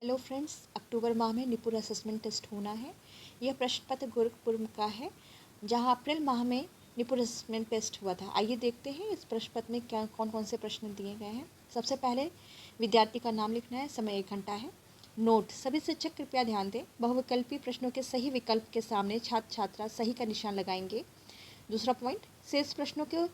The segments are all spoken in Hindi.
हेलो फ्रेंड्स, अक्टूबर माह में निपुण असेसमेंट टेस्ट होना है। यह प्रश्न पत्र गोरखपुर का है, जहां अप्रैल माह में निपुण असेसमेंट टेस्ट हुआ था। आइए देखते हैं इस प्रश्न पत्र में क्या कौन कौन से प्रश्न दिए गए हैं। सबसे पहले विद्यार्थी का नाम लिखना है। समय 1 घंटा है। नोट: सभी शिक्षक कृपया ध्यान दें, बहुविकल्पी प्रश्नों के सही विकल्प के सामने छात्र छात्रा सही का निशान लगाएंगे। दूसरा पॉइंट: शेष प्रश्नों के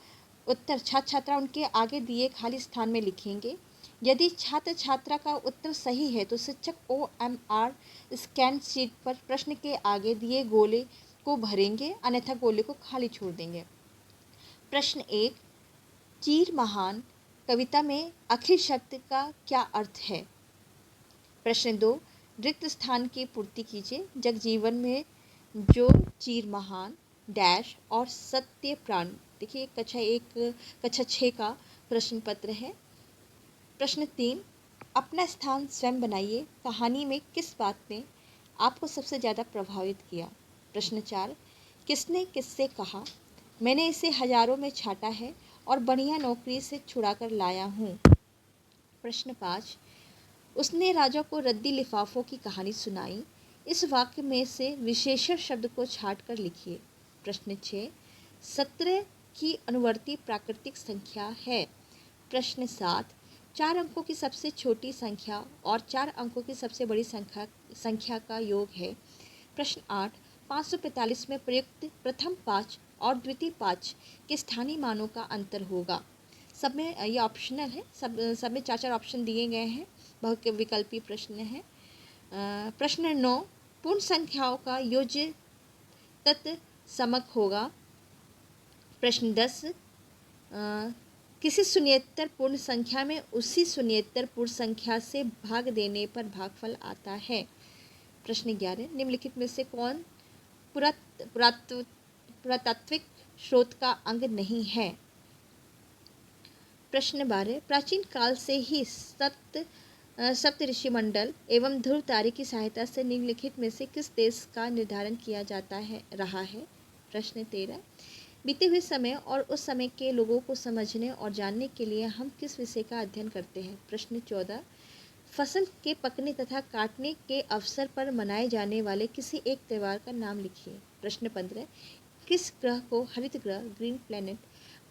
उत्तर छात्र छात्रा उनके आगे दिए खाली स्थान में लिखेंगे। यदि छात्र छात्रा का उत्तर सही है तो शिक्षक OMR स्कैन शीट पर प्रश्न के आगे दिए गोले को भरेंगे, अन्यथा गोले को खाली छोड़ देंगे। प्रश्न 1: चीर महान कविता में आखिरी शब्द का क्या अर्थ है? प्रश्न 2: रिक्त स्थान की पूर्ति कीजिए। जगजीवन में जो चीर महान डैश और सत्य प्राण। देखिए कक्षा 6 का प्रश्न पत्र है। प्रश्न 3: अपना स्थान स्वयं बनाइए। कहानी में किस बात ने आपको सबसे ज़्यादा प्रभावित किया? प्रश्न 4: किसने किससे कहा, मैंने इसे हजारों में छाटा है और बढ़िया नौकरी से छुड़ा कर लाया हूँ? प्रश्न 5: उसने राजा को रद्दी लिफाफों की कहानी सुनाई। इस वाक्य में से विशेषण शब्द को छाट कर लिखिए। प्रश्न 6: 17 की अनुवर्ती प्राकृतिक संख्या है। प्रश्न 7: 4 अंकों की सबसे छोटी संख्या और 4 अंकों की सबसे बड़ी संख्या का योग है। प्रश्न 8: 545 में प्रयुक्त प्रथम 5 और द्वितीय 5 के स्थानीय मानों का अंतर होगा। सब में ये ऑप्शनल है, सब में 4 ऑप्शन दिए गए हैं। बहुविकल्पी प्रश्न है। प्रश्न 9: पूर्ण संख्याओं का योज्य तत्समक होगा। प्रश्न 10: किसी शून्येतर पूर्ण संख्या में उसी शून्येतर पूर्ण संख्या से भाग देने पर भागफल आता है। प्रश्न 11: निम्नलिखित में से कौन पुरातात्विक स्रोत का अंग नहीं है? प्रश्न 12: प्राचीन काल से ही सप्त ऋषि मंडल एवं ध्रुव तारे की सहायता से निम्नलिखित में से किस देश का निर्धारण किया जाता रहा है? प्रश्न 13: बीते हुए समय और उस समय के लोगों को समझने और जानने के लिए हम किस विषय का अध्ययन करते हैं? प्रश्न 14: फसल के पकने तथा काटने के अवसर पर मनाए जाने वाले किसी एक त्यौहार का नाम लिखिए। प्रश्न 15: किस ग्रह को हरित ग्रह ग्रीन प्लैनेट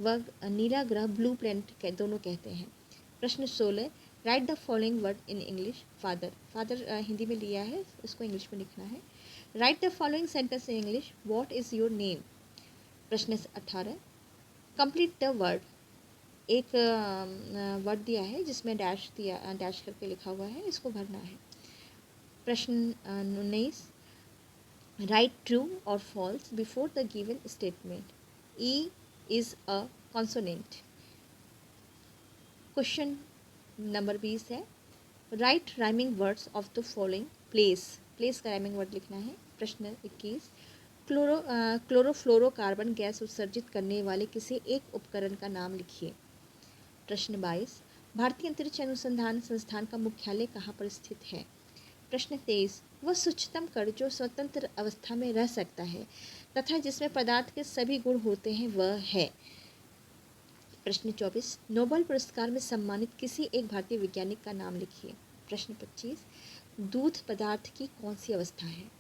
व नीला ग्रह ब्लू प्लैनेट दोनों कहते हैं? प्रश्न 16: write the following word in English. Father Hindi में लिया है, इसको इंग्लिश में लिखना है। Write the following sentence in English. What is your name? प्रश्न 18: कंप्लीट द वर्ड। एक वर्ड दिया है जिसमें डैश करके लिखा हुआ है, इसको भरना है। प्रश्न 19: राइट ट्रू और false before the given statement. E is a consonant. Question number 20 है, write rhyming words of the following. Place का राइमिंग वर्ड लिखना है। प्रश्न 21: क्लोरोफ्लोरोकार्बन गैस उत्सर्जित करने वाले किसी एक उपकरण का नाम लिखिए। प्रश्न 22: भारतीय अंतरिक्ष अनुसंधान संस्थान का मुख्यालय कहाँ पर स्थित है? प्रश्न 23: वह सूक्ष्मतम कण जो स्वतंत्र अवस्था में रह सकता है तथा जिसमें पदार्थ के सभी गुण होते हैं वह है? प्रश्न 24: नोबेल पुरस्कार में सम्मानित किसी एक भारतीय वैज्ञानिक का नाम लिखिए। प्रश्न 25: दूध पदार्थ की कौन सी अवस्था है?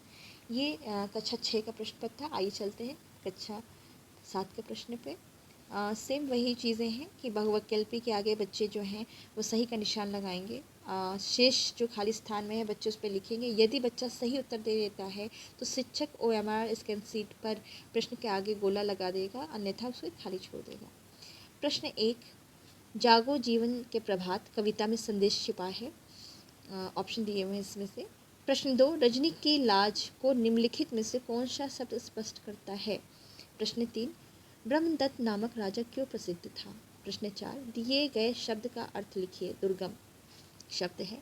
ये कक्षा 6 का प्रश्न पत्र था। आइए चलते हैं कक्षा 7 के प्रश्न पे। सेम वही चीज़ें हैं कि बहुविकल्पी के आगे बच्चे जो हैं वो सही का निशान लगाएंगे। शेष जो खाली स्थान में है बच्चे उस पर लिखेंगे। यदि बच्चा सही उत्तर दे देता है तो शिक्षक OMR स्कैन शीट पर प्रश्न के आगे गोला लगा देगा, अन्यथा उसे खाली छोड़ देगा। प्रश्न 1: जागो जीवन के प्रभात कविता में संदेश छिपा है। ऑप्शन दिए हुए हैं इसमें से। प्रश्न 2: रजनी की लाज को निम्नलिखित में से कौन सा शब्द स्पष्ट करता है? प्रश्न 3: ब्रह्मदत्त नामक राजा क्यों प्रसिद्ध था? प्रश्न 4: दिए गए शब्द का अर्थ लिखिए। दुर्गम शब्द है।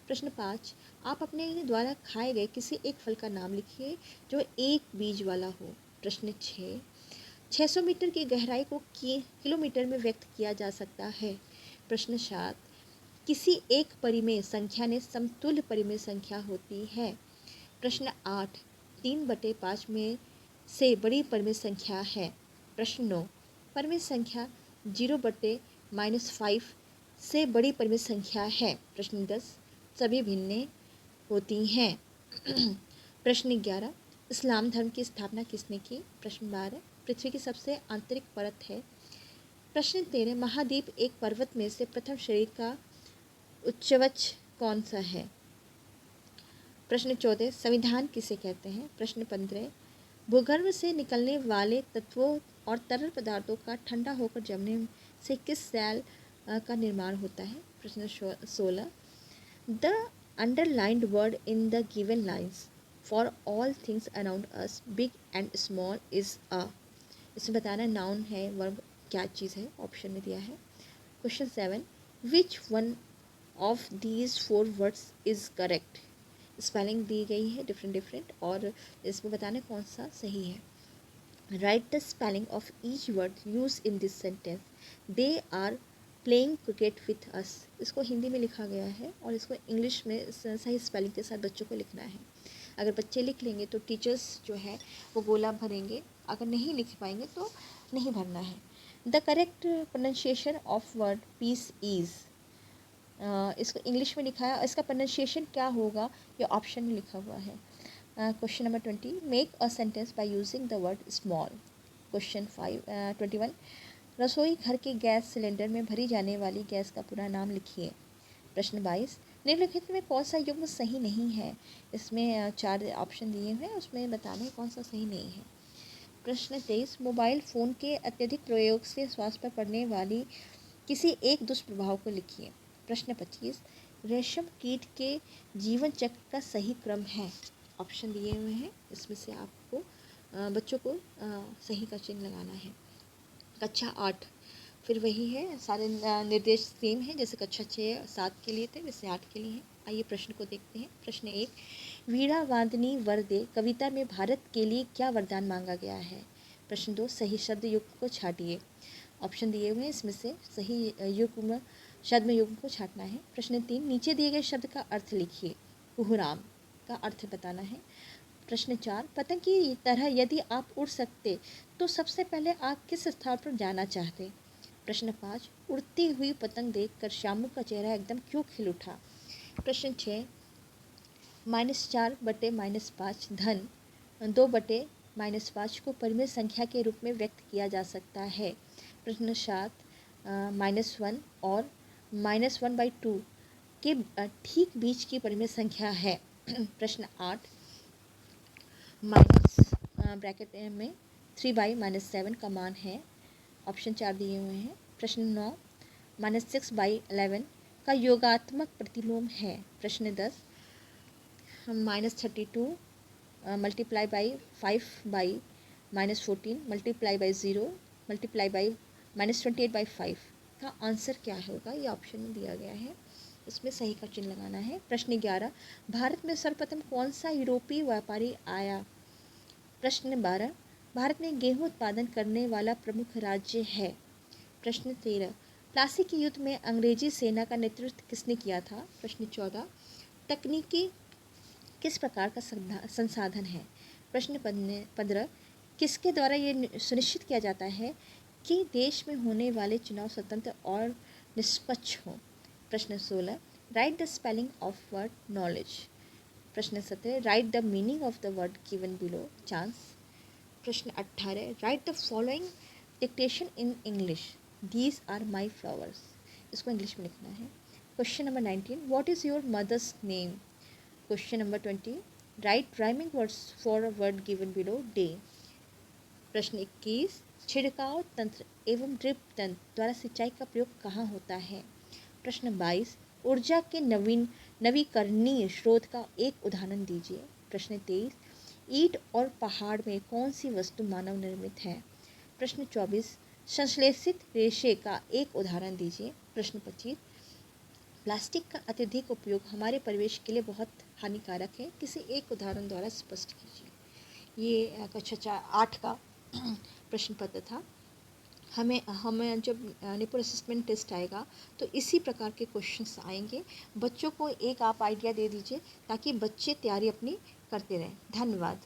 प्रश्न 5: आप अपने द्वारा खाए गए किसी एक फल का नाम लिखिए जो एक बीज वाला हो। प्रश्न 6: 600 मीटर की गहराई को किलोमीटर में व्यक्त किया जा सकता है। प्रश्न 7: किसी एक परिमेय संख्या ने समतुल्य परिमेय संख्या होती है। प्रश्न 8: 3/5 में से बड़ी परिमेय संख्या है। प्रश्न 9: परिमेय संख्या 0/-5 से बड़ी परिमेय संख्या है। प्रश्न 10: सभी भिन्न होती हैं। प्रश्न 11, इस्लाम धर्म की स्थापना किसने की? प्रश्न 12, पृथ्वी की सबसे आंतरिक परत है। प्रश्न 13, महाद्वीप एक पर्वत में से प्रथम शरीर का उच्चवच कौन सा है? प्रश्न 14, संविधान किसे कहते हैं? प्रश्न 15, भूगर्भ से निकलने वाले तत्वों और तरल पदार्थों का ठंडा होकर जमने से किस सेल का निर्माण होता है? प्रश्न 16, the underlined word in the given lines for all things around us big and small is a, इसमें बताना नाउन है, वर्ब क्या चीज़ है, ऑप्शन में दिया है। Question 7, which one of these 4 words is correct? Spelling दी गई है डिफरेंट और इसमें बताना कौन सा सही है। Write the spelling of each word use in this sentence, they are playing cricket with us. इसको हिंदी में लिखा गया है और इसको इंग्लिश में सही स्पेलिंग के साथ बच्चों को लिखना है। अगर बच्चे लिख लेंगे तो टीचर्स जो है वो गोला भरेंगे, अगर नहीं लिख पाएंगे तो नहीं भरना है। The correct pronunciation of word peace is, इसको इंग्लिश में लिखा है, इसका प्रोनाउंसिएशन क्या होगा ये ऑप्शन में लिखा हुआ है। Question number 20, make a sentence by using the word small. Question 21, रसोई घर के गैस सिलेंडर में भरी जाने वाली गैस का पूरा नाम लिखिए। प्रश्न 22, निम्नलिखित में कौन सा युग्म सही नहीं है? इसमें 4 ऑप्शन दिए हुए हैं, उसमें बताना है कौन सा सही नहीं है। प्रश्न 23, मोबाइल फ़ोन के अत्यधिक प्रयोग से स्वास्थ्य पर पड़ने वाली किसी एक दुष्प्रभाव को लिखिए। प्रश्न 25, रेशम कीट के जीवन चक्र का सही क्रम है? ऑप्शन दिए हुए हैं, इसमें से आपको बच्चों को सही का चिन्ह लगाना है। कक्षा 8 फिर वही है, सारे निर्देश सेम है जैसे कक्षा 6 7 के लिए थे वैसे 8 के लिए हैं। आइए प्रश्न को देखते हैं। प्रश्न 1, वीणा वादनी वरदे कविता में भारत के लिए क्या वरदान मांगा गया है? प्रश्न 2, सही शब्द युग्म को छाटिए। ऑप्शन दिए हुए हैं, इसमें से सही युग्म शब्द युग्म को छाटना है। प्रश्न 3, नीचे दिए गए शब्द का अर्थ लिखिए। कुहराम का अर्थ बताना है। प्रश्न 4, पतंग की तरह यदि आप उड़ सकते तो सबसे पहले आप किस स्थान पर जाना चाहते? प्रश्न 5, उड़ती हुई पतंग देखकर श्यामू का चेहरा एकदम क्यों खिल उठा? प्रश्न 6, -4/-5 धन 2/-5 को परिमेय संख्या के रूप में व्यक्त किया जा सकता है। प्रश्न 7, -1 और -1/2 के ठीक बीच की परिमेय संख्या है। प्रश्न 8, माइनस ब्रैकेट में 3/-7 का मान है। ऑप्शन 4 दिए हुए हैं। प्रश्न 9, -6/11 का योगात्मक प्रतिलोम है। प्रश्न 10, -32 multiply by 5/-14 multiply by 0 multiply by -28/5 का आंसर क्या होगा? ये ऑप्शन में दिया गया है, इसमें सही का चिन्ह लगाना है। प्रश्न 11, भारत में सर्वप्रथम कौन सा यूरोपीय व्यापारी आया? प्रश्न 12, भारत में गेहूं उत्पादन करने वाला प्रमुख राज्य है। प्रश्न 13, प्लासी के युद्ध में अंग्रेजी सेना का नेतृत्व किसने किया था? प्रश्न 14, तकनीकी किस प्रकार का संसाधन है? प्रश्न 15, किसके द्वारा ये सुनिश्चित किया जाता है कि देश में होने वाले चुनाव स्वतंत्र और निष्पक्ष हों? प्रश्न 16, write the spelling of word knowledge. प्रश्न 17, write the meaning of the word given below chance. प्रश्न 18, write the following dictation in English, these are my flowers. इसको इंग्लिश में लिखना है। Question number 19, what is your mother's name? Question number 20, write rhyming words for a word given below day. प्रश्न 21, छिड़काव तंत्र एवं ड्रिप तंत्र द्वारा सिंचाई का प्रयोग कहाँ होता है? प्रश्न 22, ऊर्जा के नवीकरणीय स्रोत का एक उदाहरण दीजिए। प्रश्न 23, ईंट और पहाड़ में कौन सी वस्तु मानव निर्मित है? प्रश्न 24, संश्लेषित रेशे का एक उदाहरण दीजिए। प्रश्न 25, प्लास्टिक का अत्यधिक उपयोग हमारे परिवेश के लिए बहुत हानिकारक है, किसी एक उदाहरण द्वारा स्पष्ट कीजिए। ये कक्षा 8 का प्रश्न पत्र था। हमें जब निपुण असेसमेंट टेस्ट आएगा तो इसी प्रकार के क्वेश्चंस आएंगे। बच्चों को एक आप आइडिया दे दीजिए ताकि बच्चे तैयारी अपनी करते रहें। धन्यवाद।